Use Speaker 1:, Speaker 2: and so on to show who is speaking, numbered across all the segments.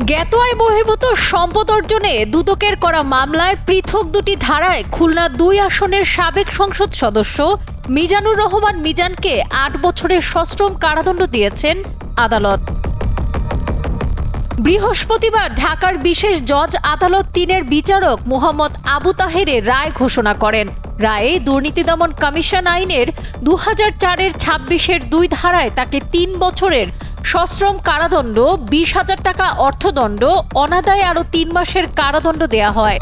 Speaker 1: জ্ঞাত আয় বহির্ভূত সম্পদ অর্জনে দুদকের করা মামলায় পৃথক দুটি ধারায় খুলনা ২ আসনের সাবেক সংসদ সদস্য মিজানুর রহমান মিজানকে ৮ বছরের সশ্রম কারাদণ্ড দিয়েছেন আদালত। বৃহস্পতিবার ঢাকার বিশেষ জজ আদালত ৩-এর বিচারক মোহাম্মদ আবু তাহেরের রায় ঘোষণা করেন। রায়ে দুর্নীতি দমন কমিশন আইনের ২০০৪-এর ২৬-এর ২ ধারায় তাকে ৩ বছরের সশ্রম কারাদণ্ড, ২০,০০০ টাকা অর্থদণ্ড, অনাদায়ে আরও ৩ মাসের কারাদণ্ড দেয়া হয়।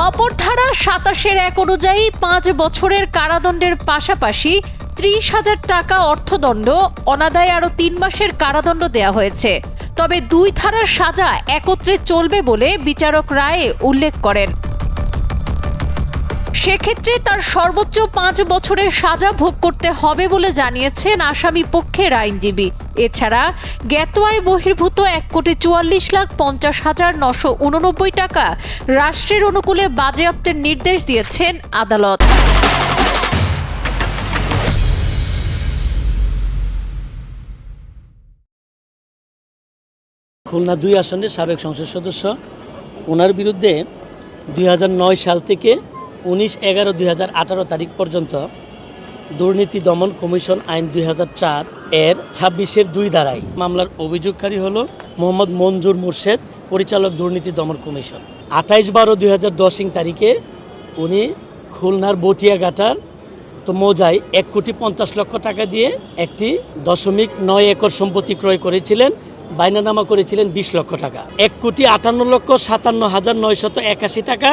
Speaker 1: অপর ধারা ২৭-এর ১ অনুযায়ী ৫ বছরের কারাদণ্ডের পাশাপাশি ৩০,০০০ টাকা অর্থদণ্ড, অনাদায়ে আরও ৩ মাসের কারাদণ্ড দেয়া হয়েছে। তবে ২ ধারার সাজা একত্রে চলবে বলে বিচারক রায়ে উল্লেখ করেন। সেক্ষেত্রে তার সর্বোচ্চ ৫ বছরের সাজা ভোগ করতে হবে বলে জানিয়েছেন আসামি পক্ষের আইনজীবী। এছাড়া জ্ঞাত আয় বহির্ভূত ১,৪৪,৫০,৯৮৯ টাকা রাষ্ট্রের অনুকূলে বাজেয়াপ্তের নির্দেশ দিয়েছেন আদালত।
Speaker 2: খুলনা ২ আসনের সাবেক সংসদ সদস্য, ওনার বিরুদ্ধে ২০০৯ সাল থেকে ১৯/১১/২০১৮ তারিখ পর্যন্ত দুর্নীতি দমন কমিশন আইন ২০০৪ এর ২৬-এর ২ ধারায় মামলার অভিযোগকারী হল মোহাম্মদ মঞ্জুর মোর্শেদ, পরিচালক দুর্নীতি দমন কমিশন। ২৮/১২/২০১০ তারিখে উনি খুলনার বটিয়াঘাটার মৌজায় ১,৫০,০০,০০০ টাকা দিয়ে একটি ০.৯ একর সম্পত্তি ক্রয় করেছিলেন, বাইনানামা করেছিলেন ২০ লক্ষ টাকা। ১,৫৮,৫৭,৯৮১ টাকা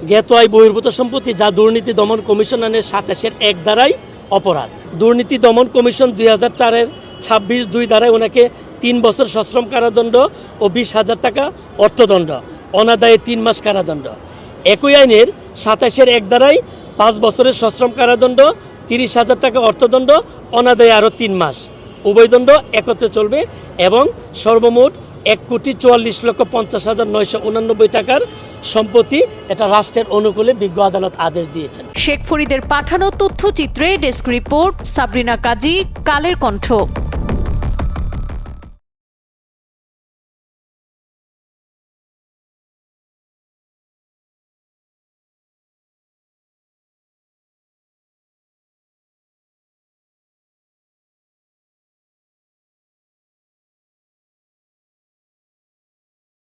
Speaker 2: জ্ঞাত আয় বহির্ভূত সম্পত্তি, যা দুর্নীতি দমন কমিশন আইনের ২৭-এর ১ ধারায় অপরাধ। দুর্নীতি দমন কমিশন ২০০৪-এর ২৬-২ ধারায় ওনাকে ৩ বছর সশ্রম কারাদণ্ড ও ২০,০০০ টাকা অর্থদণ্ড, অনাদায়ে ৩ মাস কারাদণ্ড। একই আইনের ২৭-এর ১ ধারায় ৫ বছরের সশ্রম কারাদণ্ড, ৩০,০০০ টাকা অর্থদণ্ড, অনাদায়ে আরও ৩ মাস। উভয় দণ্ড একত্রে চলবে এবং সর্বমোট ১,৪৪,৫০,৯৮৯ টাকার সম্পত্তি এটা রাষ্ট্রের অনুকূলে বিজ্ঞ আদালত আদেশ দিয়েছেন।
Speaker 1: শেখ ফরিদের পাঠানো তথ্যচিত্রে ডেস্ক রিপোর্ট, সাবরিনা কাজী, কালের কণ্ঠ।